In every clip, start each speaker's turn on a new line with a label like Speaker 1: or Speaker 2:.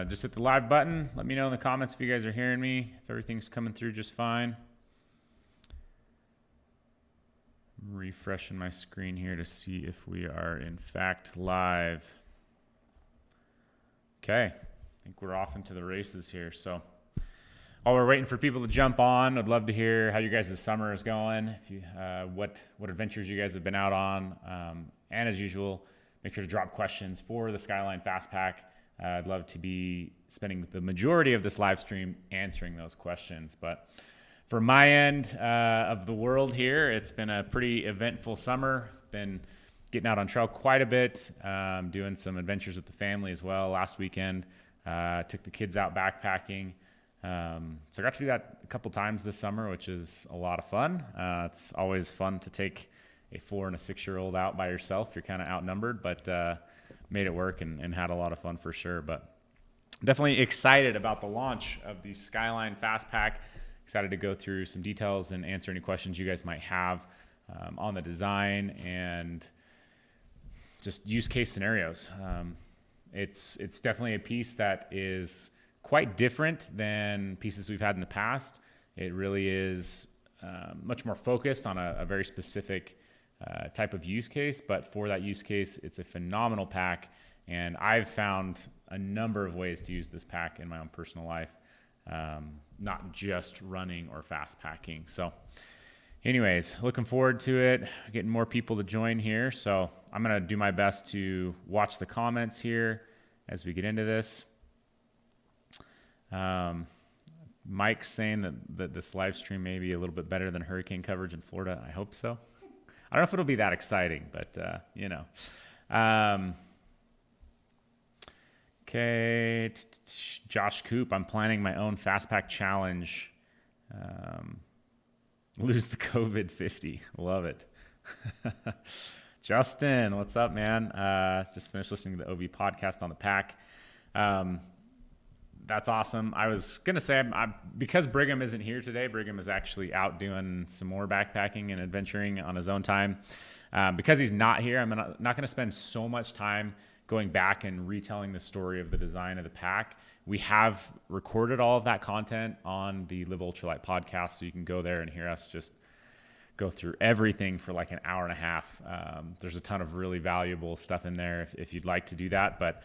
Speaker 1: Just hit the live button. Let me know in the comments if you guys are hearing me, if everything's coming through just fine. I'm refreshing my screen here to see if we are in fact live. Okay, I think we're off into the races here. So while we're waiting for people to jump on, I'd love to hear how you guys' summer is going. If you, what adventures you guys have been out on, and as usual, make sure to drop questions for the Skyline Fastpack. I'd love to be spending the majority of this live stream answering those questions. But for my end of the world here, it's been a pretty eventful summer. Been getting out on trail quite a bit, doing some adventures with the family as well. Last weekend, took the kids out backpacking. So I got to do that a couple times this summer, which is a lot of fun. It's always fun to take a 4 and a 6-year-old out by yourself. You're kind of outnumbered, but made it work and had a lot of fun for sure. But definitely excited about the launch of the Skyline Fastpack. Excited to go through some details and answer any questions you guys might have on the design and just use case scenarios. It's definitely a piece that is quite different than pieces we've had in the past. It really is much more focused on a very specific type of use case, but for that use case, it's a phenomenal pack, and I've found a number of ways to use this pack in my own personal life, not just running or fast packing. So anyways, looking forward to it, getting more people to join here. So I'm going to do my best to watch the comments here as we get into this. Mike's saying that this live stream may be a little bit better than hurricane coverage in Florida. I hope so. I don't know if it'll be that exciting, but you know. Okay, Josh Coop, I'm planning my own Fastpack challenge. Lose the COVID 50. Love it. Justin, what's up, man? Just finished listening to the OV podcast on the pack. That's awesome. I was going to say, because Brigham isn't here today, Brigham is actually out doing some more backpacking and adventuring on his own time. Because he's not here, I'm not going to spend so much time going back and retelling the story of the design of the pack. We have recorded all of that content on the Live Ultralight podcast, so you can go there and hear us just go through everything for like an hour and a half. There's a ton of really valuable stuff in there if you'd like to do that, but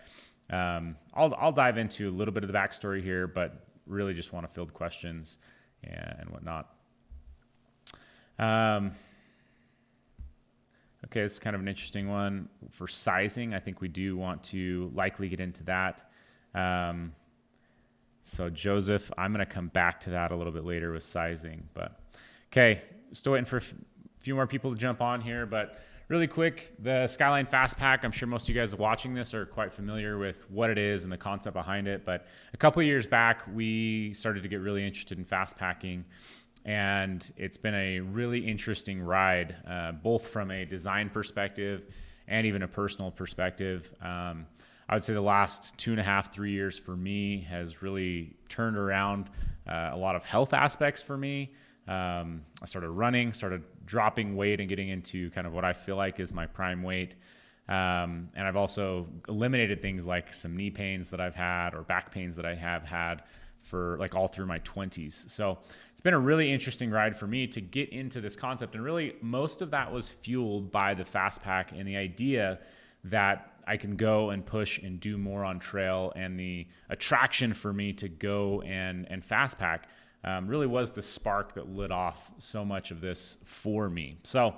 Speaker 1: I'll dive into a little bit of the backstory here, but really just want to field questions and whatnot. Okay, this is kind of an interesting one for sizing. I think we do want to likely get into that. So Joseph, I'm going to come back to that a little bit later with sizing, but okay, still waiting for a few more people to jump on here, but really quick, the Skyline Fastpack, I'm sure most of you guys watching this are quite familiar with what it is and the concept behind it. But a couple of years back, we started to get really interested in fast packing, and it's been a really interesting ride, both from a design perspective and even a personal perspective. I would say the last 2.5, 3 years for me has really turned around a lot of health aspects for me. I started running, started dropping weight and getting into kind of what I feel like is my prime weight. And I've also eliminated things like some knee pains that I've had or back pains that I have had for like all through my 20s. So it's been a really interesting ride for me to get into this concept. And really most of that was fueled by the Fastpack and the idea that I can go and push and do more on trail, and the attraction for me to go and Fastpack really was the spark that lit off so much of this for me. So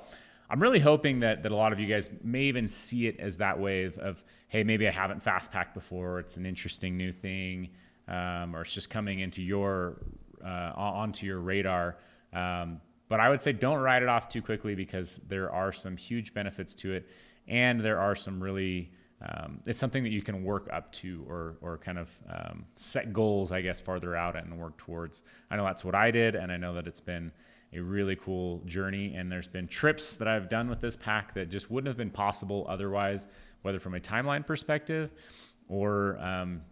Speaker 1: I'm really hoping that a lot of you guys may even see it as that way of hey, maybe I haven't fast packed before. It's an interesting new thing, or it's just coming into onto your radar. But I would say don't write it off too quickly, because there are some huge benefits to it, and there are some really it's something that you can work up to or kind of set goals, I guess, farther out and work towards. I know that's what I did, and I know that it's been a really cool journey, and there's been trips that I've done with this pack that just wouldn't have been possible otherwise, whether from a timeline perspective or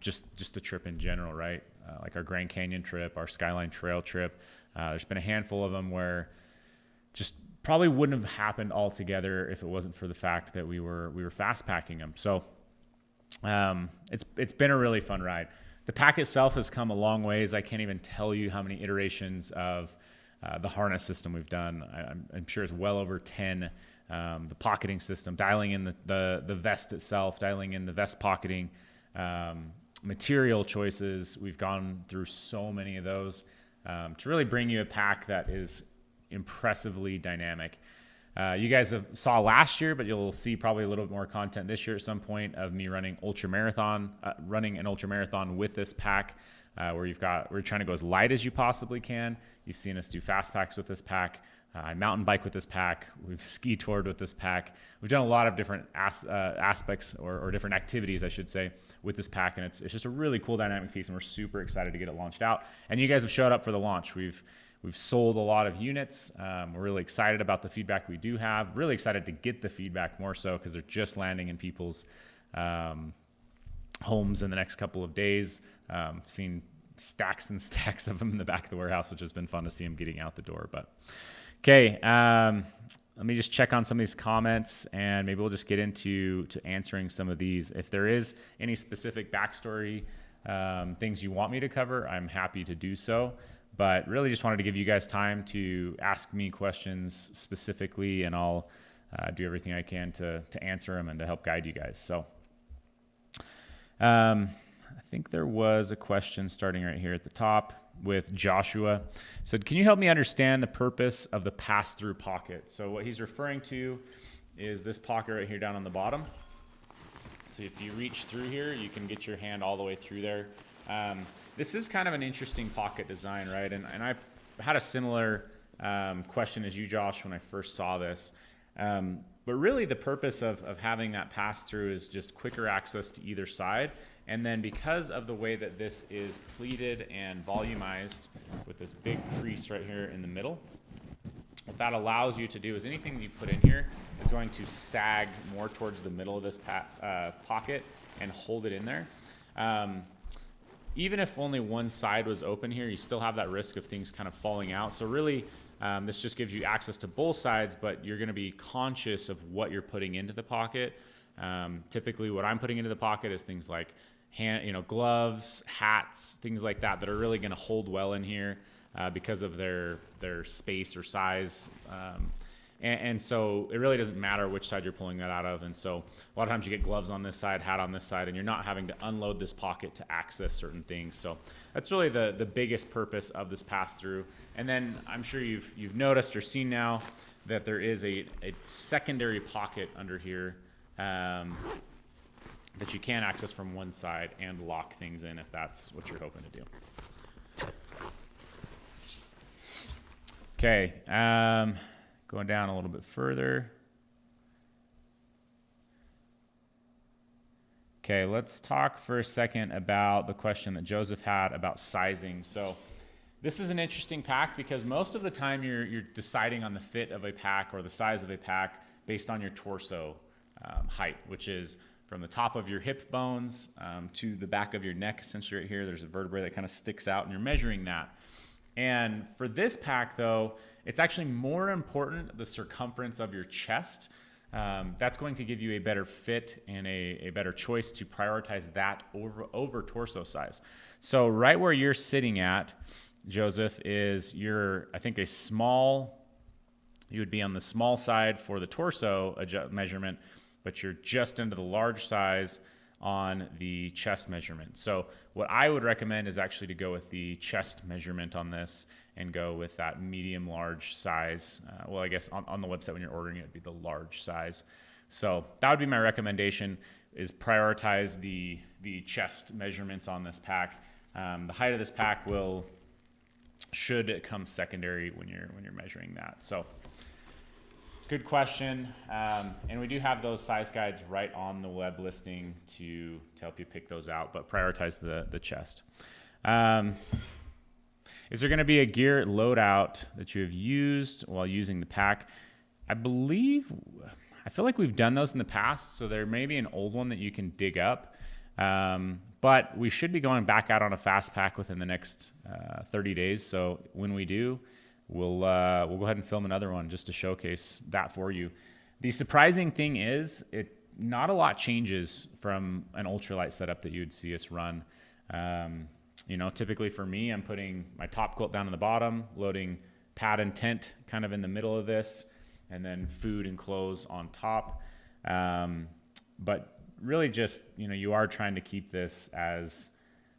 Speaker 1: just the trip in general, right? Like our Grand Canyon trip, our Skyline Trail trip. There's been a handful of them where just probably wouldn't have happened altogether if it wasn't for the fact that we were fast packing them. So It's been a really fun ride. The pack itself has come a long ways. I can't even tell you how many iterations of the harness system we've done. I'm sure it's well over 10. The pocketing system, dialing in the vest itself, dialing in the vest pocketing, material choices. We've gone through so many of those to really bring you a pack that is impressively dynamic. You guys saw last year, but you'll see probably a little bit more content this year at some point of me running running an ultra marathon with this pack, where we're trying to go as light as you possibly can. You've seen us do fast packs with this pack. I mountain bike with this pack. We've ski toured with this pack. We've done a lot of different aspects or different activities, I should say, with this pack, and it's just a really cool dynamic piece, and we're super excited to get it launched out. And you guys have showed up for the launch. We've sold a lot of units. We're really excited about the feedback we do have. Really excited to get the feedback more so because they're just landing in people's homes in the next couple of days. Seen stacks and stacks of them in the back of the warehouse, which has been fun to see them getting out the door. But okay, let me just check on some of these comments, and maybe we'll just get into answering some of these. If there is any specific backstory, things you want me to cover, I'm happy to do so. But really just wanted to give you guys time to ask me questions specifically, and I'll do everything I can to answer them and to help guide you guys. So I think there was a question starting right here at the top with Joshua. Said, can you help me understand the purpose of the pass-through pocket? So what he's referring to is this pocket right here down on the bottom. So if you reach through here, you can get your hand all the way through there. This is kind of an interesting pocket design, right? And I had a similar question as you, Josh, when I first saw this. But really the purpose of having that pass-through is just quicker access to either side. And then because of the way that this is pleated and volumized with this big crease right here in the middle, what that allows you to do is anything you put in here is going to sag more towards the middle of this pocket and hold it in there. Even if only one side was open here, you still have that risk of things kind of falling out. So really, this just gives you access to both sides, but you're going to be conscious of what you're putting into the pocket. Typically, what I'm putting into the pocket is things like gloves, hats, things like that are really going to hold well in here because of their space or size. And so it really doesn't matter which side you're pulling that out of. And so a lot of times you get gloves on this side, hat on this side, and you're not having to unload this pocket to access certain things. So that's really the biggest purpose of this pass-through. And then I'm sure you've noticed or seen now that there is a secondary pocket under here that you can access from one side and lock things in if that's what you're hoping to do. Okay. Going down a little bit further. Okay, let's talk for a second about the question that Joseph had about sizing. So this is an interesting pack because most of the time you're deciding on the fit of a pack or the size of a pack based on your torso height, which is from the top of your hip bones to the back of your neck. Essentially right here, there's a vertebrae that kind of sticks out, and you're measuring that. And for this pack, though, it's actually more important the circumference of your chest. That's going to give you a better fit and a better choice to prioritize that over torso size. So right where you're sitting at, Joseph, is I think you would be on the small side for the torso measurement, but you're just into the large size on the chest measurement. So what I would recommend is actually to go with the chest measurement on this and go with that medium large size. Well, I guess on the website when you're ordering it, it'd be the large size. So that would be my recommendation, is prioritize the chest measurements on this pack. The height of this pack should come secondary when you're measuring that. So good question. And we do have those size guides right on the web listing to help you pick those out, but prioritize the chest. Is there going to be a gear loadout that you have used while using the pack? I feel like we've done those in the past, so there may be an old one that you can dig up. But we should be going back out on a Fastpack within the next 30 days. So when we do, we'll go ahead and film another one just to showcase that for you. The surprising thing is, not a lot changes from an ultralight setup that you would see us run. You know, typically for me, I'm putting my top quilt down on the bottom, loading pad and tent kind of in the middle of this, and then food and clothes on top. But really just, you know, you are trying to keep this as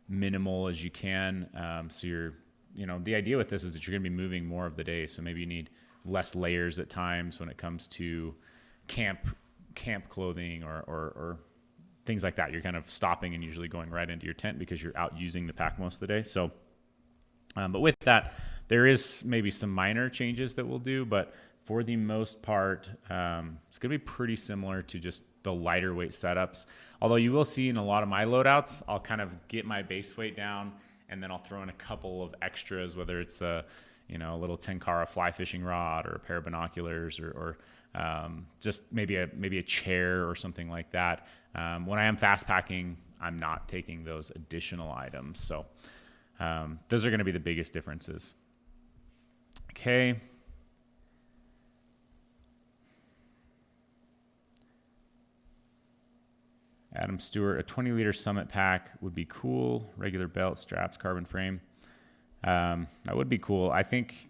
Speaker 1: minimal as you can. So you're, you know, the idea with this is that you're going to be moving more of the day. So maybe you need less layers at times when it comes to camp clothing or things like that. You're kind of stopping and usually going right into your tent because you're out using the pack most of the day. So, but with that, there is maybe some minor changes that we'll do, but for the most part, it's going to be pretty similar to just the lighter weight setups. Although you will see in a lot of my loadouts, I'll kind of get my base weight down and then I'll throw in a couple of extras, whether it's a, you know, a little Tenkara fly fishing rod or a pair of binoculars or just maybe a chair or something like that. When I am fast packing, I'm not taking those additional items. So those are going to be the biggest differences. Okay. Adam Stewart, a 20-liter Summit pack would be cool. Regular belt, straps, carbon frame. That would be cool. I think,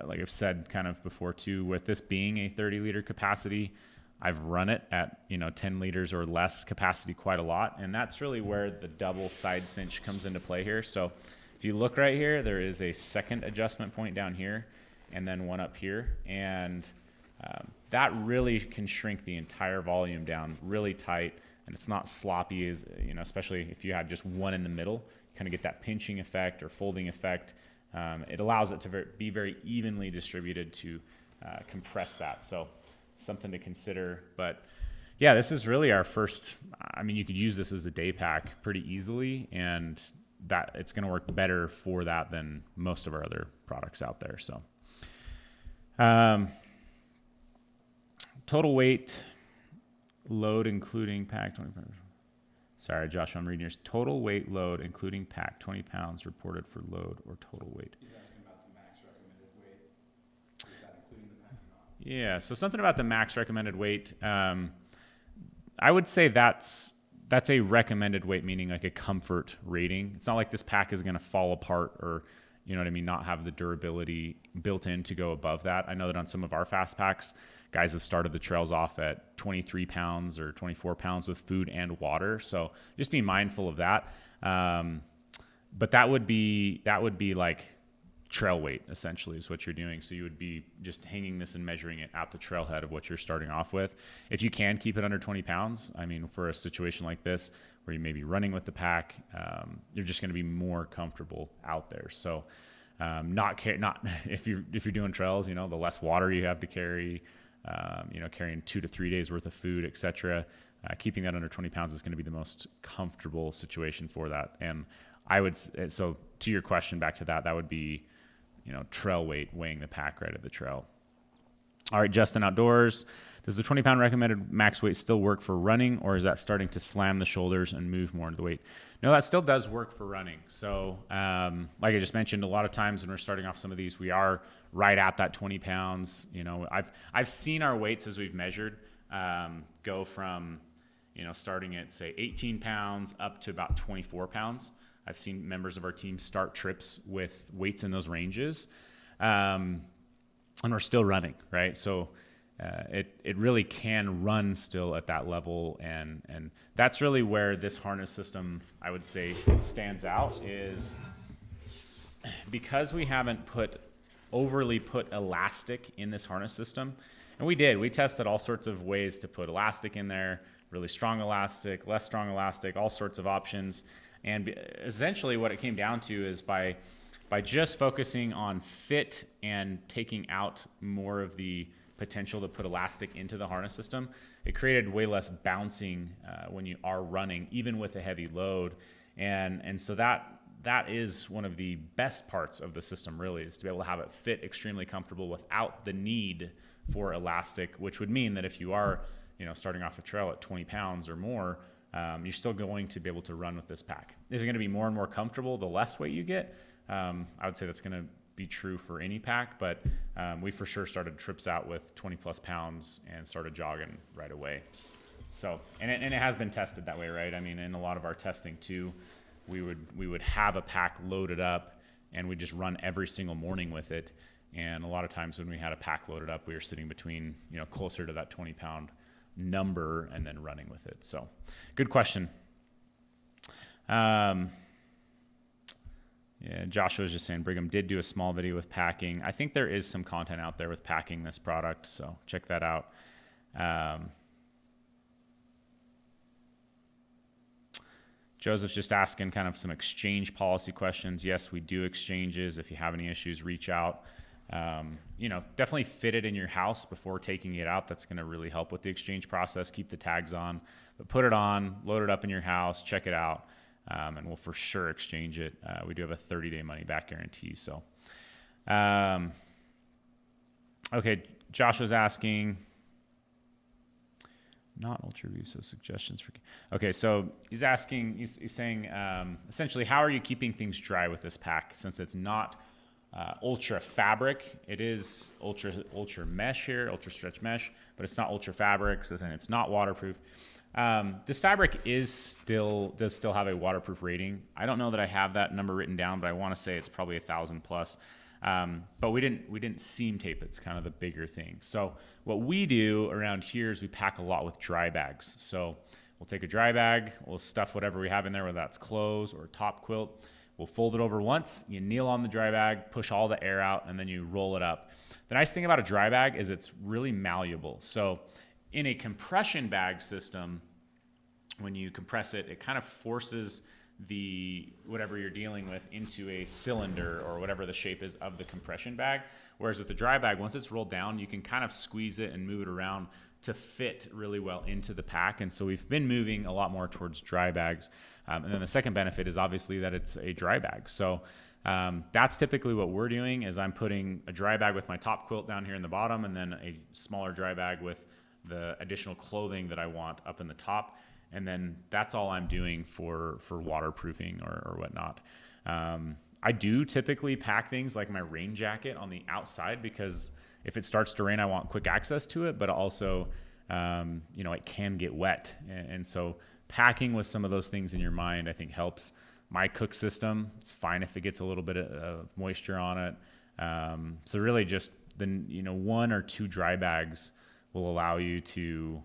Speaker 1: like I've said kind of before too, with this being a 30-liter capacity, I've run it at, you know, 10 liters or less capacity quite a lot. And that's really where the double side cinch comes into play here. So if you look right here, there is a second adjustment point down here and then one up here. And that really can shrink the entire volume down really tight, and it's not sloppy, as you know, especially if you had just one in the middle, kind of get that pinching effect or folding effect. It allows it to be very evenly distributed to compress that. So something to consider. But yeah, this is really our first, I mean, you could use this as a day pack pretty easily, and that it's going to work better for that than most of our other products out there. So total weight load including pack 20 pounds. Sorry, Josh, I'm reading yours. Total weight load including pack 20 pounds reported for load or total weight.
Speaker 2: He's asking about the max recommended weight. Is that including the pack or not?
Speaker 1: Yeah, so something about the max recommended weight. I would say that's a recommended weight, meaning like a comfort rating. It's not like this pack is going to fall apart or, you know what I mean, not have the durability built in to go above that. I know that on some of our fast packs, guys have started the trails off at 23 pounds or 24 pounds with food and water. So just be mindful of that. But that would be like trail weight, essentially, is what you're doing. So you would be just hanging this and measuring it at the trailhead of what you're starting off with. If you can keep it under 20 pounds, I mean, for a situation like this where you may be running with the pack, you're just going to be more comfortable out there. So not if you're doing trails, you know, the less water you have to carry, you know, carrying 2 to 3 days worth of food, etc. Keeping that under 20 pounds is going to be the most comfortable situation for that. And I would, so to your question, back to that would be, you know, trail weight, weighing the pack right at the trail. All right, Justin Outdoors. Does the 20-pound recommended max weight still work for running, or is that starting to slam the shoulders and move more into the weight? No, that still does work for running. So like I just mentioned, a lot of times when we're starting off some of these, we are right at that 20 pounds. You know, I've seen our weights as we've measured go from, you know, starting at, say, 18 pounds up to about 24 pounds. I've seen members of our team start trips with weights in those ranges, and we're still running, right? So it really can run still at that level, and that's really where this harness system, I would say, stands out, is because we haven't overly put elastic in this harness system. And we tested all sorts of ways to put elastic in there, really strong elastic, less strong elastic, all sorts of options. And essentially what it came down to is by just focusing on fit and taking out more of the potential to put elastic into the harness system, it created way less bouncing when you are running, even with a heavy load. And so that is one of the best parts of the system, really, is to be able to have it fit extremely comfortable without the need for elastic, which would mean that if you are, you know, starting off a trail at 20 pounds or more, you're still going to be able to run with this pack. Is it going to be more and more comfortable the less weight you get? I would say that's going to be true for any pack, but we for sure started trips out with 20 plus pounds and started jogging right away. So, and it has been tested that way, right? I mean, in a lot of our testing too, we would have a pack loaded up and we just run every single morning with it. And a lot of times when we had a pack loaded up, we were sitting between, closer to that 20 pound number and then running with it. So good question. Yeah, Joshua was just saying Brigham did do a small video with packing. I think there is some content out there with packing this product, so check that out. Joseph's just asking kind of some exchange policy questions. Yes, we do exchanges. If you have any issues, reach out. Definitely fit it in your house before taking it out. That's going to really help with the exchange process. Keep the tags on, but put it on, load it up in your house, check it out, and we'll for sure exchange it. We do have a 30-day money back guarantee. So, okay, Josh was asking, not Ultra View, so suggestions for. Okay, so he's asking, he's saying, essentially, how are you keeping things dry with this pack since it's not ultra fabric? It is ultra mesh here, ultra stretch mesh, but it's not ultra fabric, so then it's not waterproof. This fabric does still have a waterproof rating. I don't know that I have that number written down, but I want to say it's probably 1,000 plus. But we didn't seam tape. It's kind of the bigger thing. So what we do around here is we pack a lot with dry bags. So we'll take a dry bag, we'll stuff whatever we have in there, whether that's clothes or top quilt. We'll fold it over once, you kneel on the dry bag, push all the air out, and then you roll it up. The nice thing about a dry bag is it's really malleable. So in a compression bag system, when you compress it, it kind of forces whatever you're dealing with into a cylinder or whatever the shape is of the compression bag. Whereas with the dry bag, once it's rolled down, you can kind of squeeze it and move it around to fit really well into the pack. And so we've been moving a lot more towards dry bags. And then the second benefit is obviously that it's a dry bag. So that's typically what we're doing is I'm putting a dry bag with my top quilt down here in the bottom and then a smaller dry bag with the additional clothing that I want up in the top. And then that's all I'm doing for waterproofing or whatnot. I do typically pack things like my rain jacket on the outside because if it starts to rain, I want quick access to it, but also, it can get wet. And so packing with some of those things in your mind, I think helps. My cook system, it's fine if it gets a little bit of moisture on it. So really just one or two dry bags will allow you to,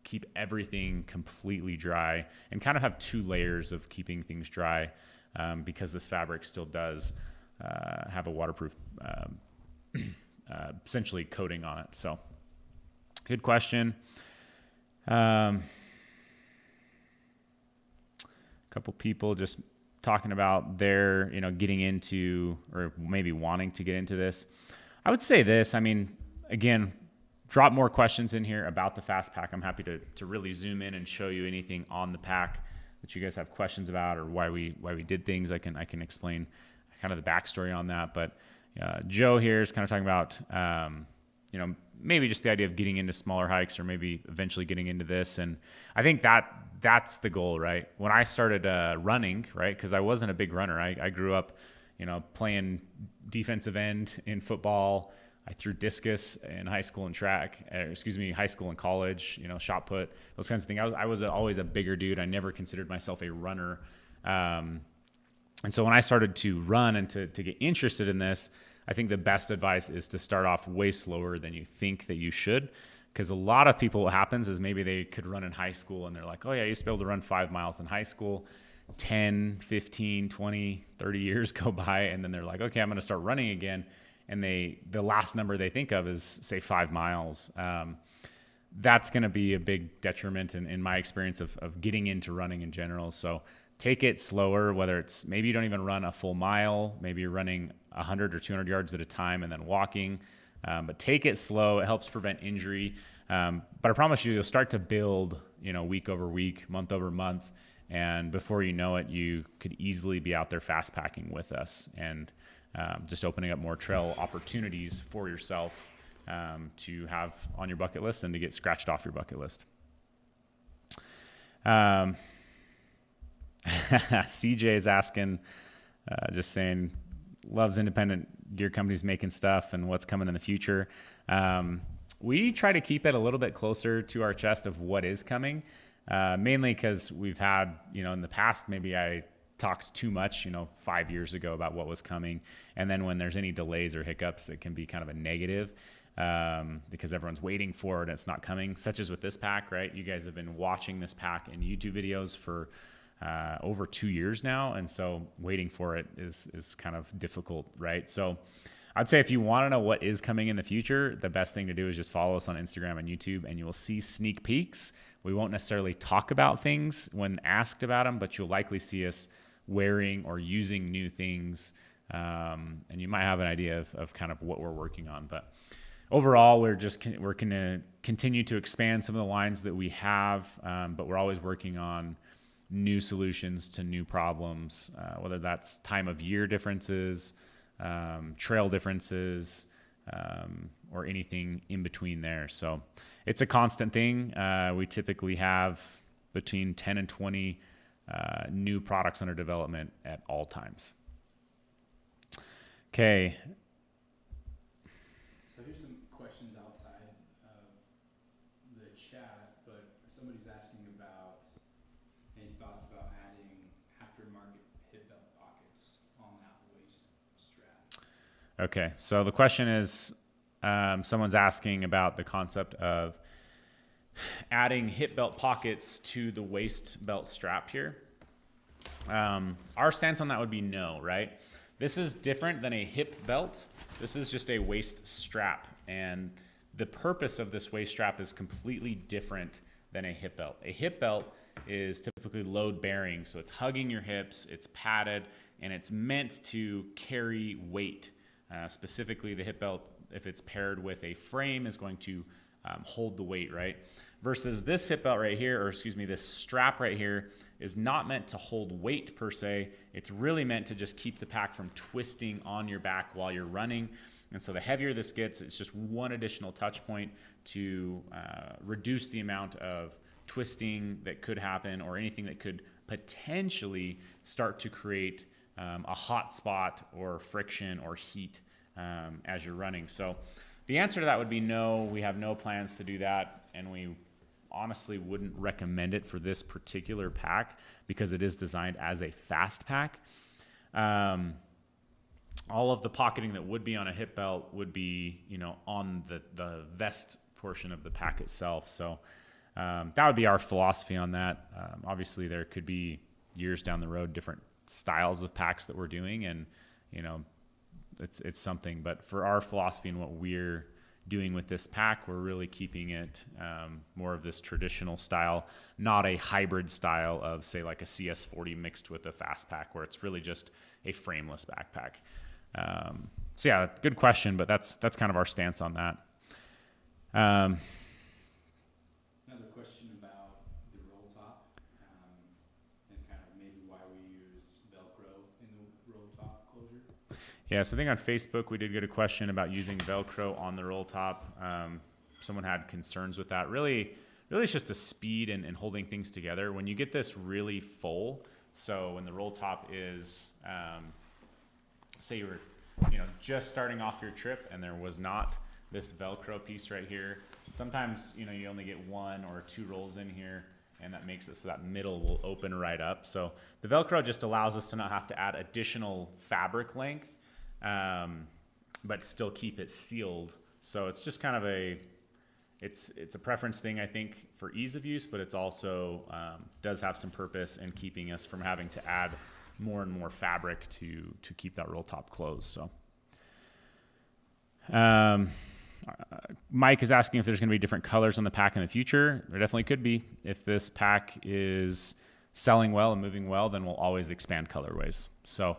Speaker 1: keep everything completely dry and kind of have two layers of keeping things dry because this fabric still does have a waterproof essentially coating on it. So good question. A couple people just talking about their, getting into or maybe wanting to get into this. I would say this, again, drop more questions in here about the Fastpack. I'm happy to really zoom in and show you anything on the pack that you guys have questions about or why we did things. I can explain kind of the backstory on that. But Joe here is kind of talking about, maybe just the idea of getting into smaller hikes or maybe eventually getting into this. And I think that's the goal, right? When I started running, right, because I wasn't a big runner. I grew up, playing defensive end in football. I threw discus in high school and high school and college, shot put, those kinds of things. I was always a bigger dude. I never considered myself a runner. And so when I started to run and to get interested in this, I think the best advice is to start off way slower than you think that you should. Because a lot of people, what happens is maybe they could run in high school and they're like, oh yeah, I used to be able to run 5 miles in high school. 10, 15, 20, 30 years go by. And then they're like, okay, I'm going to start running again. And the last number they think of is say 5 miles. That's going to be a big detriment in my experience of getting into running in general. So take it slower, whether it's maybe you don't even run a full mile, maybe you're running 100 or 200 yards at a time and then walking, but take it slow. It helps prevent injury. But I promise you'll start to build, week over week, month over month. And before you know it, you could easily be out there fast packing with us and just opening up more trail opportunities for yourself to have on your bucket list and to get scratched off your bucket list. CJ is asking, just saying, loves independent gear companies making stuff and what's coming in the future. We try to keep it a little bit closer to our chest of what is coming, mainly because we've had, in the past, maybe I talked too much, 5 years ago about what was coming. And then when there's any delays or hiccups, it can be kind of a negative because everyone's waiting for it and it's not coming, such as with this pack, right? You guys have been watching this pack in YouTube videos for over 2 years now. And so waiting for it is kind of difficult, right? So I'd say if you want to know what is coming in the future, the best thing to do is just follow us on Instagram and YouTube, and you will see sneak peeks. We won't necessarily talk about things when asked about them, but you'll likely see us wearing or using new things, and you might have an idea of kind of what we're working on. But overall, we're going to continue to expand some of the lines that we have, but we're always working on new solutions to new problems, whether that's time of year differences, trail differences, or anything in between there. So it's a constant thing. We typically have between 10 and 20 new products under development at all times. Okay.
Speaker 2: So here's some questions outside of the chat, but somebody's asking about any thoughts about adding aftermarket hip belt pockets on that waist strap.
Speaker 1: Okay, so the question is, someone's asking about the concept of adding hip belt pockets to the waist belt strap here. Our stance on that would be no, right? This is different than a hip belt. This is just a waist strap, and the purpose of this waist strap is completely different than a hip belt. A hip belt is typically load bearing, so it's hugging your hips, it's padded, and it's meant to carry weight. Specifically, the hip belt, if it's paired with a frame, is going to hold the weight, right? Versus this hip belt right here, or excuse me, this strap right here is not meant to hold weight per se. It's really meant to just keep the pack from twisting on your back while you're running. And so the heavier this gets, it's just one additional touch point to reduce the amount of twisting that could happen or anything that could potentially start to create a hot spot or friction or heat as you're running. So the answer to that would be no. We have no plans to do that, and we honestly wouldn't recommend it for this particular pack because it is designed as a fast pack. All of the pocketing that would be on a hip belt would be, on the vest portion of the pack itself. So that would be our philosophy on that. Obviously, there could be years down the road different styles of packs that we're doing, and it's something. But for our philosophy and what we're doing with this pack, we're really keeping it more of this traditional style, not a hybrid style of, say, like a CS40 mixed with a fast pack, where it's really just a frameless backpack. So yeah, good question, but that's kind of our stance on that.
Speaker 2: Another question about the roll top, and kind of maybe why we use Velcro in the roll top closure.
Speaker 1: Yeah, so I think on Facebook we did get a question about using Velcro on the roll top. Someone had concerns with that. Really it's just a speed and holding things together. When you get this really full, so when the roll top is, say you were just starting off your trip and there was not this Velcro piece right here, sometimes you only get one or two rolls in here, and that makes it so that middle will open right up. So the Velcro just allows us to not have to add additional fabric length, but still keep it sealed. So it's just kind of it's a preference thing, I think, for ease of use, but it's also does have some purpose in keeping us from having to add more and more fabric to keep that roll top closed. So Mike is asking if there's going to be different colors on the pack in the future. There definitely could be. If this pack is selling well and moving well, then we'll always expand colorways. So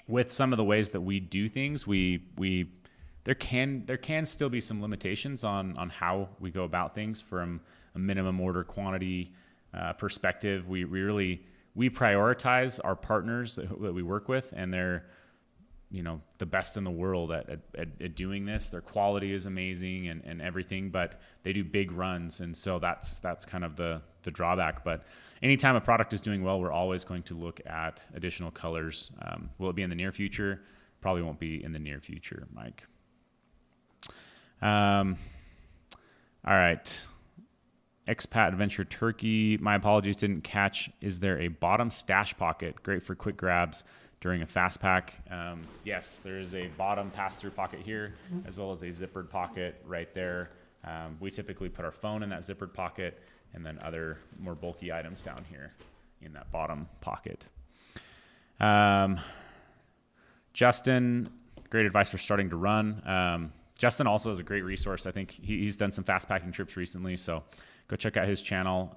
Speaker 1: with some of the ways that we do things, there can still be some limitations on how we go about things from a minimum order quantity perspective. We prioritize our partners that we work with, and they're the best in the world at doing this. Their quality is amazing and everything, but they do big runs, and so that's kind of the the drawback. But anytime a product is doing well, we're always going to look at additional colors. Will it be in the near future? Probably won't be in the near future, Mike. All right. Expat Adventure Turkey. My apologies, didn't catch. Is there a bottom stash pocket? Great for quick grabs during a fast pack. Yes, there is a bottom pass-through pocket here, as well as a zippered pocket right there. We typically put our phone in that zippered pocket, and then other more bulky items down here in that bottom pocket. Justin, great advice for starting to run. Justin also is a great resource. I think he's done some fast packing trips recently, so go check out his channel.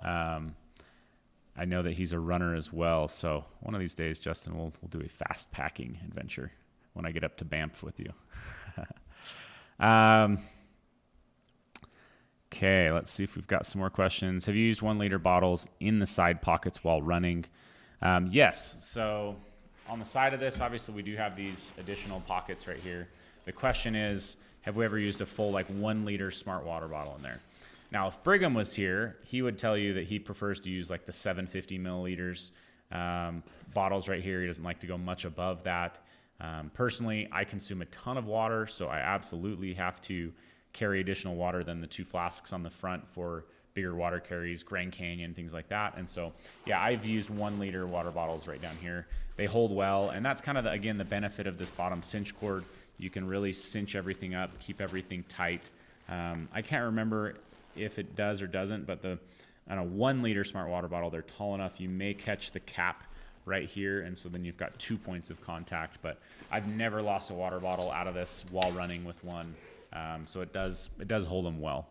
Speaker 1: I know that he's a runner as well, so one of these days, Justin, we'll do a fast packing adventure when I get up to Banff with you. Okay, let's see if we've got some more questions. Have you used 1 liter bottles in the side pockets while running? Yes, so on the side of this, obviously we do have these additional pockets right here. The question is, have we ever used a full 1 liter smart water bottle in there? Now, if Brigham was here, he would tell you that he prefers to use the 750 milliliters bottles right here. He doesn't like to go much above that. Personally, I consume a ton of water, so I absolutely have to carry additional water than the 2 flasks on the front for bigger water carries, Grand Canyon, things like that. And so, yeah, I've used 1 liter water bottles right down here. They hold well, and that's kind of, again, the benefit of this bottom cinch cord. You can really cinch everything up, keep everything tight. I can't remember if it does or doesn't, but on a 1 liter smart water bottle, they're tall enough. You may catch the cap right here, and so then you've got 2 points of contact. But I've never lost a water bottle out of this while running with one, so it does hold them well.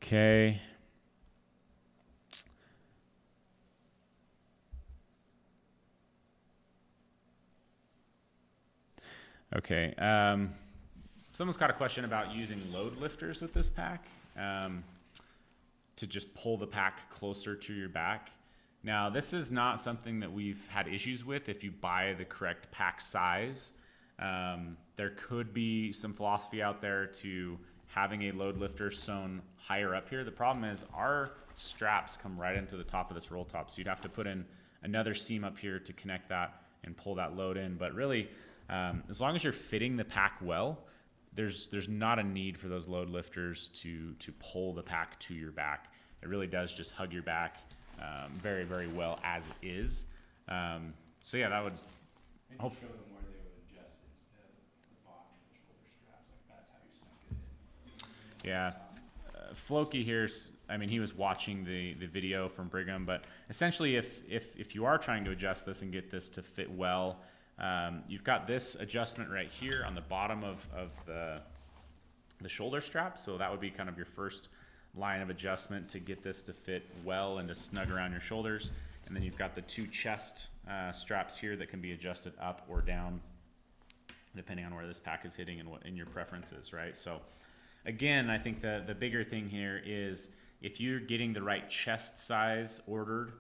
Speaker 1: Okay. Okay. Someone's got a question about using load lifters with this pack to just pull the pack closer to your back. Now, this is not something that we've had issues with if you buy the correct pack size. There could be some philosophy out there to having a load lifter sewn higher up here. The problem is our straps come right into the top of this roll top, so you'd have to put in another seam up here to connect that and pull that load in. But really, as long as you're fitting the pack well, there's not a need for those load lifters to pull the pack to your back. It really does just hug your back very, very well as is. So yeah, that would
Speaker 2: hope show them where they would adjust instead of the bottom of the shoulder straps. That's how you snug it in.
Speaker 1: Yeah. Floki here, I mean, he was watching the video from Brigham, but essentially if you are trying to adjust this and get this to fit well, you've got this adjustment right here on the bottom of the shoulder strap. So that would be kind of your first line of adjustment to get this to fit well and to snug around your shoulders. And then you've got the 2 chest straps here that can be adjusted up or down depending on where this pack is hitting and what in your preferences, right? So again, I think the bigger thing here is if you're getting the right chest size ordered,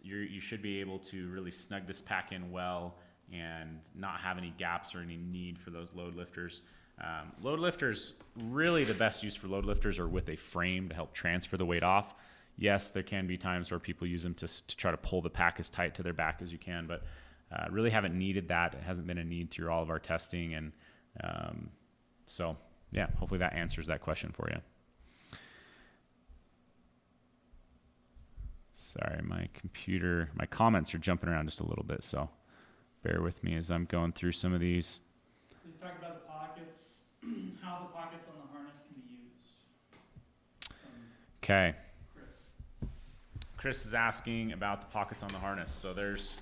Speaker 1: you should be able to really snug this pack in well and not have any gaps or any need for those load lifters. Load lifters, really the best use for load lifters are with a frame to help transfer the weight off. Yes, there can be times where people use them to try to pull the pack as tight to their back as you can, but really haven't needed that. It hasn't been a need through all of our testing. And so, yeah, hopefully that answers that question for you. Sorry, my comments are jumping around just a little bit, so bear with me as I'm going through some of these.
Speaker 3: Please talk about the pockets, how the pockets on the harness can be used.
Speaker 1: Okay. Chris is asking about the pockets on the harness. So there's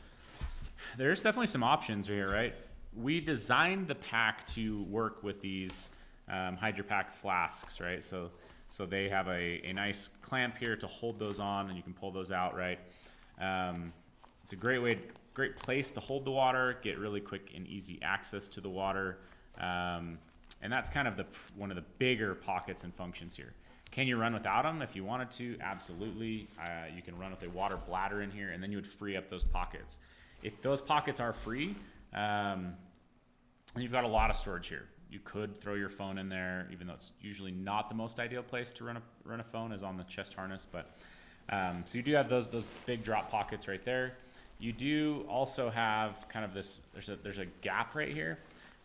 Speaker 1: definitely some options here, right? We designed the pack to work with these HydroPack flasks, right? So they have a nice clamp here to hold those on, and you can pull those out, right? It's a great place to hold the water, get really quick and easy access to the water, and that's kind of one of the bigger pockets and functions here. Can you run without them? If you wanted to, absolutely. You can run with a water bladder in here, and then you would free up those pockets. If those pockets are free, you've got a lot of storage here. You could throw your phone in there, even though it's usually not the most ideal place to run a phone is on the chest harness. But so you do have those big drop pockets right there. You do also have kind of this, there's a gap right here.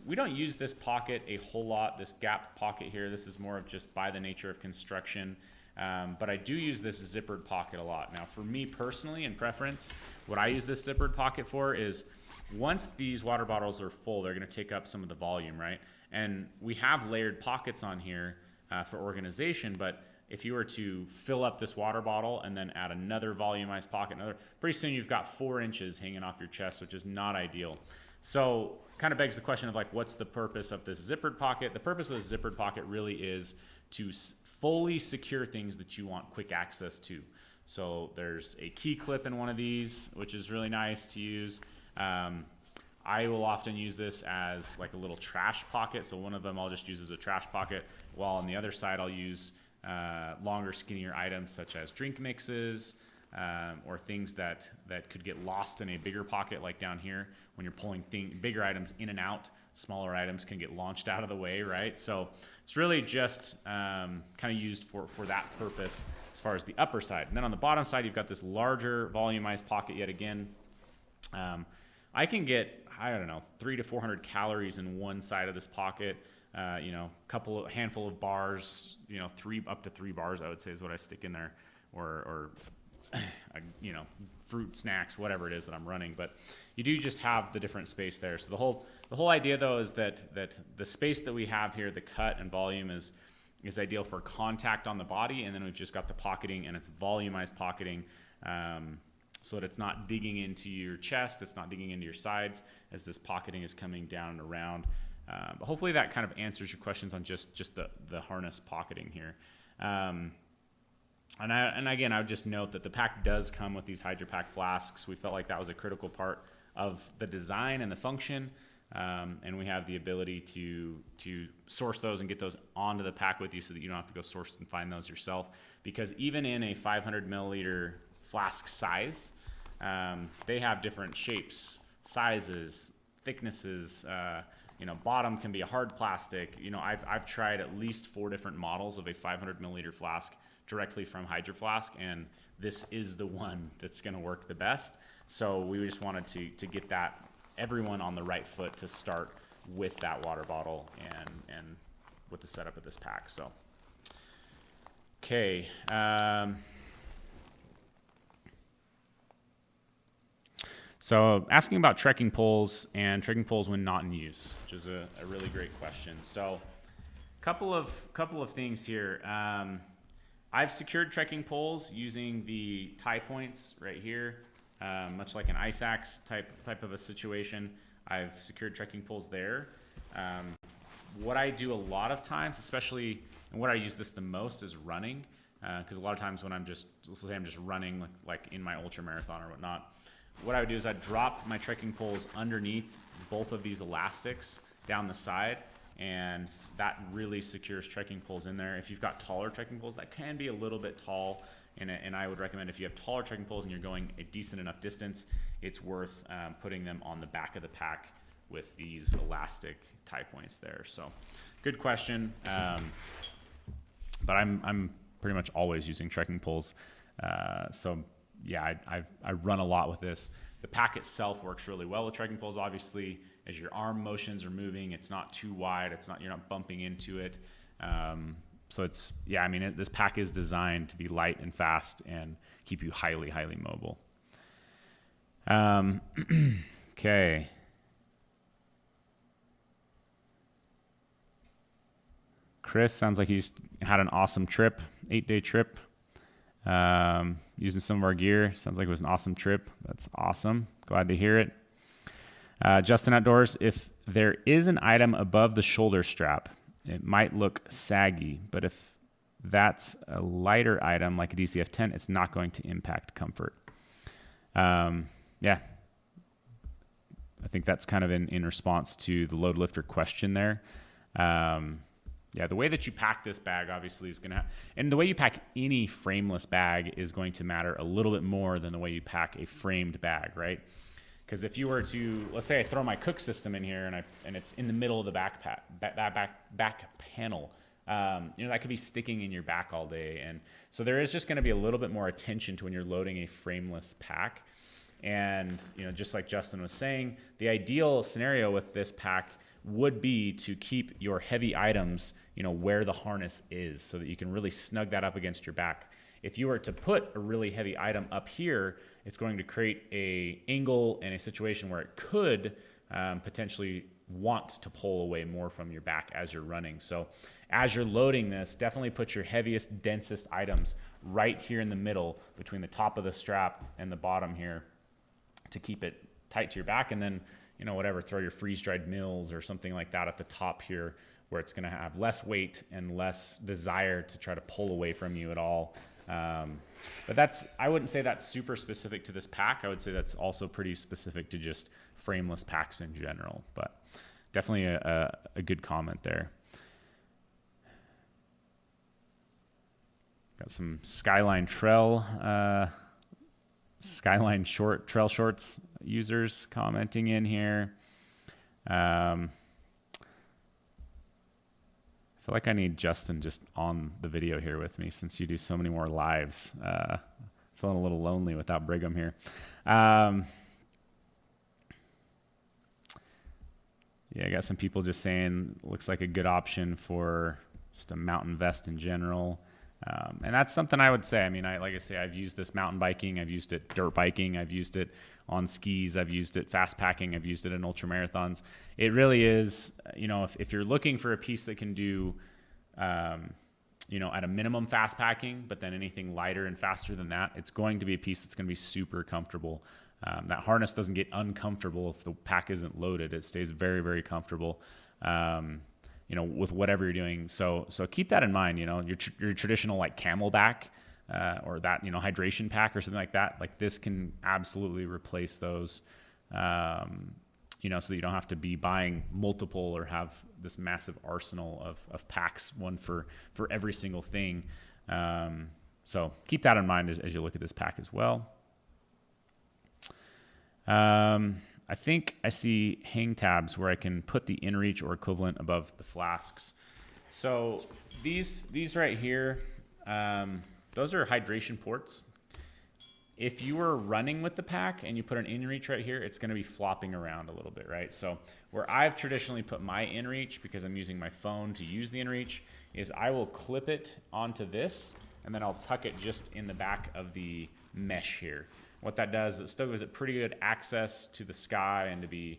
Speaker 1: We don't use this pocket a whole lot, this gap pocket here. This is more of just by the nature of construction. But I do use this zippered pocket a lot. Now for me personally, in preference, what I use this zippered pocket for is once these water bottles are full, they're gonna take up some of the volume, right? And we have layered pockets on here for organization, but if you were to fill up this water bottle and then add another volumized pocket, pretty soon you've got 4 inches hanging off your chest, which is not ideal. So kind of begs the question of like, what's the purpose of this zippered pocket? The purpose of this zippered pocket really is to fully secure things that you want quick access to. So there's a key clip in one of these, which is really nice to use. I will often use this as like a little trash pocket. So one of them I'll just use as a trash pocket, while on the other side I'll use longer, skinnier items such as drink mixes or things that could get lost in a bigger pocket, like down here when you're pulling bigger items in and out. Smaller items can get launched out of the way, right? So it's really just kind of used for that purpose as far as the upper side. And then on the bottom side, you've got this larger volumized pocket yet again. I can get, I don't know, 300 to 400 calories in one side of this pocket. You know, handful of bars, you know, up to 3 bars, I would say, is what I stick in there, or you know, fruit snacks, whatever it is that I'm running. But you do just have the different space there. So the whole idea though is that the space that we have here, the cut and volume, is ideal for contact on the body, and then we've just got the pocketing, and it's volumized pocketing. So that it's not digging into your chest, it's not digging into your sides as this pocketing is coming down and around. But hopefully that kind of answers your questions on just the harness pocketing here. And again, I would just note that the pack does come with these HydroPack flasks. We felt like that was a critical part of the design and the function. And we have the ability to source those and get those onto the pack with you so that you don't have to go source and find those yourself. Because even in a 500 milliliter flask size, they have different shapes, sizes, thicknesses. You know, bottom can be a hard plastic. You know, I've tried at least 4 different models of a 500 milliliter flask directly from Hydro Flask, and this is the one that's going to work the best. So we just wanted to get everyone on the right foot to start with that water bottle and with the setup of this pack. So, okay. So asking about trekking poles and trekking poles when not in use, which is a really great question. So couple of things here. I've secured trekking poles using the tie points right here, much like an ice axe type of a situation. I've secured trekking poles there. What I do a lot of times, especially, and what I use this the most, is running, because a lot of times when let's say I'm just running like in my ultra marathon or whatnot, what I would do is I'd drop my trekking poles underneath both of these elastics down the side, and that really secures trekking poles in there. If you've got taller trekking poles, that can be a little bit tall, and I would recommend if you have taller trekking poles and you're going a decent enough distance, it's worth putting them on the back of the pack with these elastic tie points there. So good question, but I'm pretty much always using trekking poles. So yeah, I run a lot with this. The pack itself works really well with trekking poles. Obviously, as your arm motions are moving, it's not too wide. You're not bumping into it. So it's, yeah, I mean, this pack is designed to be light and fast and keep you highly, highly mobile. Okay. Chris, sounds like he's had an awesome trip, 8-day trip. Using some of our gear. Sounds like it was an awesome trip. That's awesome. Glad to hear it. Justin Outdoors, if there is an item above the shoulder strap, it might look saggy, but if that's a lighter item like a DCF 10, it's not going to impact comfort. Yeah. I think that's kind of in response to the load lifter question there. Yeah, the way that you pack this bag obviously is going to and the way you pack any frameless bag is going to matter a little bit more than the way you pack a framed bag, right? Because if you were to, let's say I throw my cook system in here and it's in the middle of the back panel, that could be sticking in your back all day. And so there is just going to be a little bit more attention to when you're loading a frameless pack. And, just like Justin was saying, the ideal scenario with this pack would be to keep your heavy items, where the harness is so that you can really snug that up against your back. If you were to put a really heavy item up here, it's going to create a angle and a situation where it could potentially want to pull away more from your back as you're running. So as you're loading this, definitely put your heaviest, densest items right here in the middle between the top of the strap and the bottom here to keep it tight to your back. And then, throw your freeze-dried meals or something like that at the top here where it's going to have less weight and less desire to try to pull away from you at all. But I wouldn't say that's super specific to this pack. I would say that's also pretty specific to just frameless packs in general, but definitely a good comment there. Got some Skyline trail shorts users commenting in here. I feel like I need Justin just on the video here with me since you do so many more lives. Feeling a little lonely without Brigham here. I got some people just saying looks like a good option for just a mountain vest in general. And that's something I would say. I mean, like I say, I've used this mountain biking. I've used it dirt biking. I've used it on skis. I've used it fast packing. I've used it in ultra marathons. It really is, if you're looking for a piece that can do, at a minimum fast packing, but then anything lighter and faster than that, it's going to be a piece that's going to be super comfortable. That harness doesn't get uncomfortable if the pack isn't loaded. It stays very, very comfortable. With whatever you're doing. So keep that in mind, your traditional like Camelback or that, hydration pack or something like that. Like this can absolutely replace those, so that you don't have to be buying multiple or have this massive arsenal of packs, one for every single thing. So keep that in mind as you look at this pack as well. I think I see hang tabs where I can put the inReach or equivalent above the flasks. So these right here, those are hydration ports. If you were running with the pack and you put an inReach right here, it's going to be flopping around a little bit, right? So where I've traditionally put my inReach, because I'm using my phone to use the inReach, is I will clip it onto this and then I'll tuck it just in the back of the mesh here. What that does, it still gives it pretty good access to the sky and to be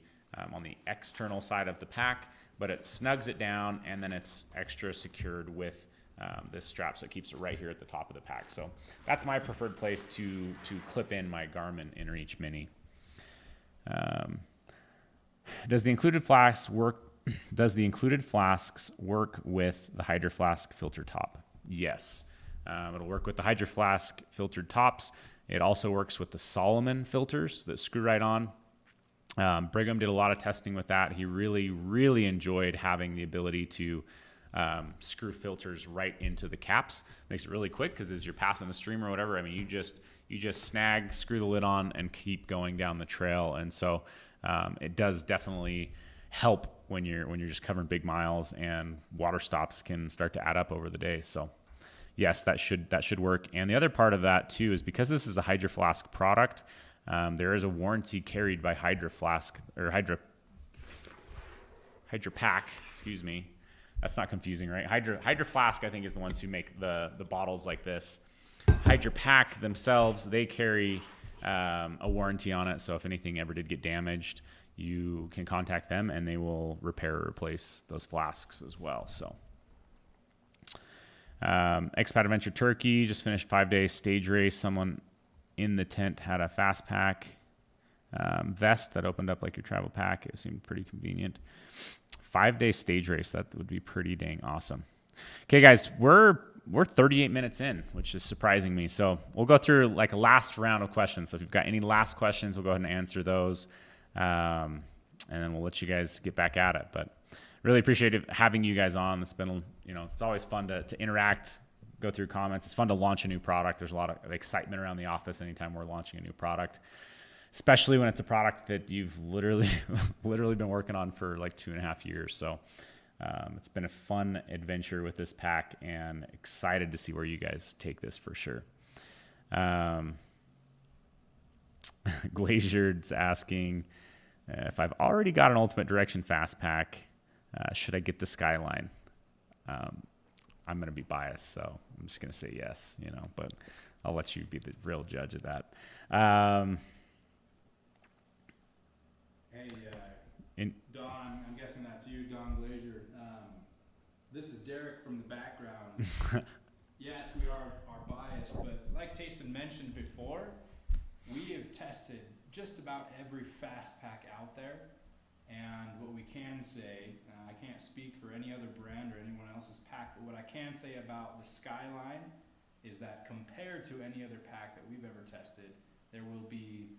Speaker 1: on the external side of the pack, but it snugs it down and then it's extra secured with this strap, so it keeps it right here at the top of the pack. So that's my preferred place to clip in my Garmin inReach Mini. Does the included flasks work with the Hydro Flask filter top? Yes. It'll work with the Hydro Flask filtered tops. It also works with the Solomon filters that screw right on. Brigham did a lot of testing with that. He really, really enjoyed having the ability to screw filters right into the caps. Makes it really quick because as you're passing the stream or whatever, I mean, you just snag, screw the lid on, and keep going down the trail. And so it does definitely help when you're just covering big miles and water stops can start to add up over the day. So yes, that should work. And the other part of that too is because this is a Hydro Flask product, there is a warranty carried by Hydro Flask or Hydro Pack. Excuse me, that's not confusing, right? Hydro Flask, I think, is the ones who make the bottles like this. Hydro Pack themselves, they carry a warranty on it. So if anything ever did get damaged, you can contact them and they will repair or replace those flasks as well. So. Expat Adventure Turkey just finished 5-day stage race. Someone in the tent had a Fastpack vest that opened up like your travel pack. It seemed pretty convenient. 5-day stage race, that would be pretty dang awesome. Okay, guys, we're 38 minutes in, which is surprising me. So we'll go through like a last round of questions. So if you've got any last questions, we'll go ahead and answer those, and then we'll let you guys get back at it. But really appreciate having you guys on. It's been, it's always fun to interact, go through comments. It's fun to launch a new product. There's a lot of excitement around the office anytime we're launching a new product. especially when it's a product that you've literally been working on for like 2.5 years. So it's been a fun adventure with this pack, and excited to see where you guys take this for sure. Glazier's asking if I've already got an Ultimate Direction Fastpack, should I get the Skyline? I'm going to be biased, so I'm just going to say yes, but I'll let you be the real judge of that.
Speaker 2: Hey, Don, I'm guessing that's you, Don Glazier. This is Derek from the background. Yes, we are biased, but like Tayson mentioned before, we have tested just about every Fastpack out there, and what we can say, I can't speak for any other brand or anyone else's pack, but what I can say about the Skyline is that compared to any other pack that we've ever tested, there will be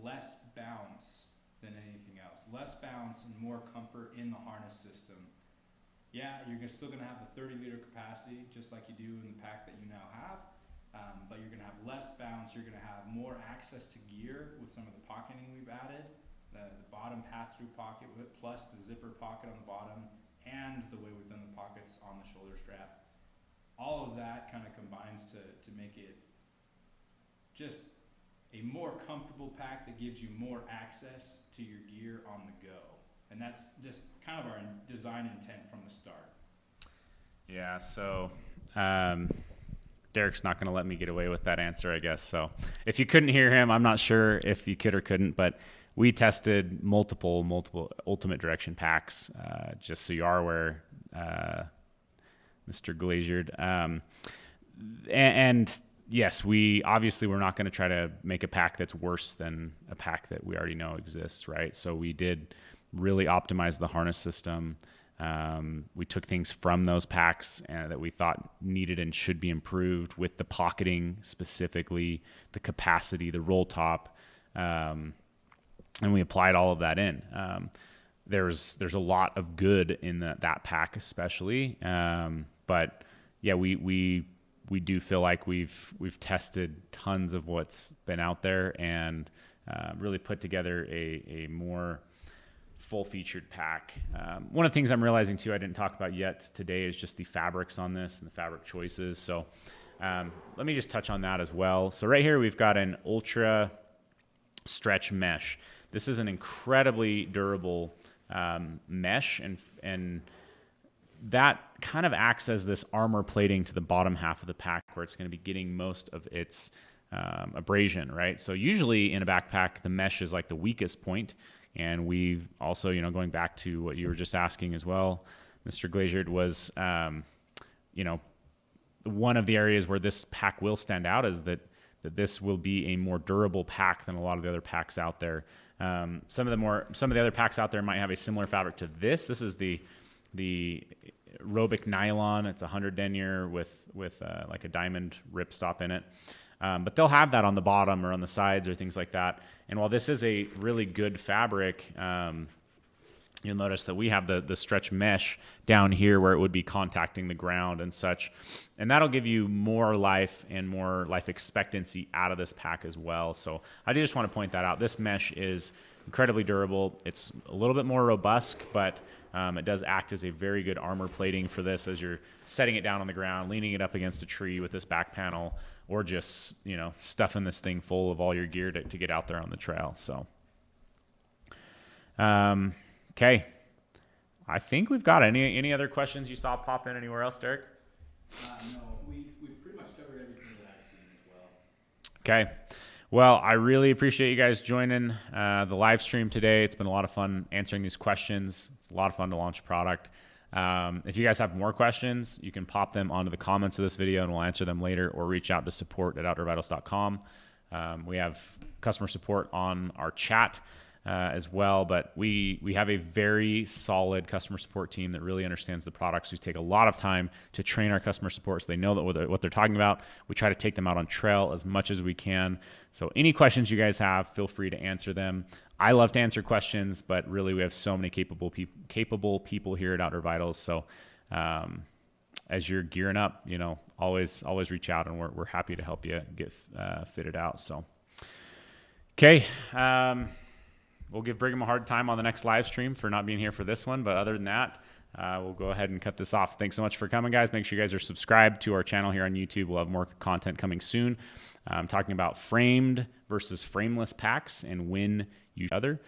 Speaker 2: less bounce than anything else. Less bounce and more comfort in the harness system. Yeah, you're still going to have the 30-liter capacity, just like you do in the pack that you now have, but you're going to have less bounce. You're going to have more access to gear with some of the pocketing we've added, the bottom pass-through pocket, plus the zipper pocket on the bottom, and the way we've done the pockets on the shoulder strap. All of that kind of combines to make it just a more comfortable pack that gives you more access to your gear on the go. And that's just kind of our design intent from the start.
Speaker 1: Yeah, so Derek's not going to let me get away with that answer, I guess. So if you couldn't hear him, I'm not sure if you could or couldn't, but we tested multiple Ultimate Direction packs, just so you are aware, Mr. Glaziered. And yes, we're not going to try to make a pack that's worse than a pack that we already know exists, right? So we did really optimize the harness system. We took things from those packs that we thought needed and should be improved, with the pocketing specifically, the capacity, the roll top, and we applied all of that in. There's a lot of good in that pack especially, but yeah, we do feel like we've tested tons of what's been out there, and really put together a more full-featured pack. One of the things I'm realizing too, I didn't talk about yet today, is just the fabrics on this and the fabric choices. So let me just touch on that as well. So right here we've got an ultra stretch mesh. This is an incredibly durable mesh, and that kind of acts as this armor plating to the bottom half of the pack, where it's going to be getting most of its abrasion, right? So usually in a backpack, the mesh is like the weakest point. And we've also, going back to what you were just asking as well, Mr. Glaziered, was, one of the areas where this pack will stand out is that this will be a more durable pack than a lot of the other packs out there. Some of the other packs out there might have a similar fabric to this. This is the Robic nylon. It's 100 denier with like a diamond ripstop in it. But they'll have that on the bottom or on the sides or things like that. And while this is a really good fabric, you'll notice that we have the stretch mesh down here where it would be contacting the ground and such. And that'll give you more life and more life expectancy out of this pack as well. So I just want to point that out. This mesh is incredibly durable. It's a little bit more robust, but it does act as a very good armor plating for this as you're setting it down on the ground, leaning it up against a tree with this back panel, or just, stuffing this thing full of all your gear to get out there on the trail. So, okay. I think we've got any other questions you saw pop in anywhere else, Derek?
Speaker 2: No, we've pretty much covered everything that I've seen as well.
Speaker 1: Okay. Well, I really appreciate you guys joining the live stream today. It's been a lot of fun answering these questions. It's a lot of fun to launch a product. If you guys have more questions, you can pop them onto the comments of this video and we'll answer them later, or reach out to support@outdoorvitals.com. We have customer support on our chat as well, but we have a very solid customer support team that really understands the products. We take a lot of time to train our customer support so they know that what they're talking about. We try to take them out on trail as much as we can. So any questions you guys have, feel free to answer them. I love to answer questions, but really we have so many capable people here at Outdoor Vitals. So as you're gearing up, always reach out, and we're happy to help you get fitted out. So Okay. We'll give Brigham a hard time on the next live stream for not being here for this one. But other than that, we'll go ahead and cut this off. Thanks so much for coming, guys. Make sure you guys are subscribed to our channel here on YouTube. We'll have more content coming soon. Talking about framed versus frameless packs and when you other.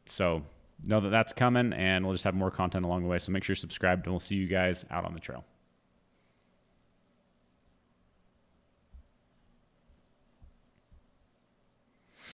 Speaker 1: So know that that's coming, and we'll just have more content along the way. So make sure you're subscribed, and we'll see you guys out on the trail.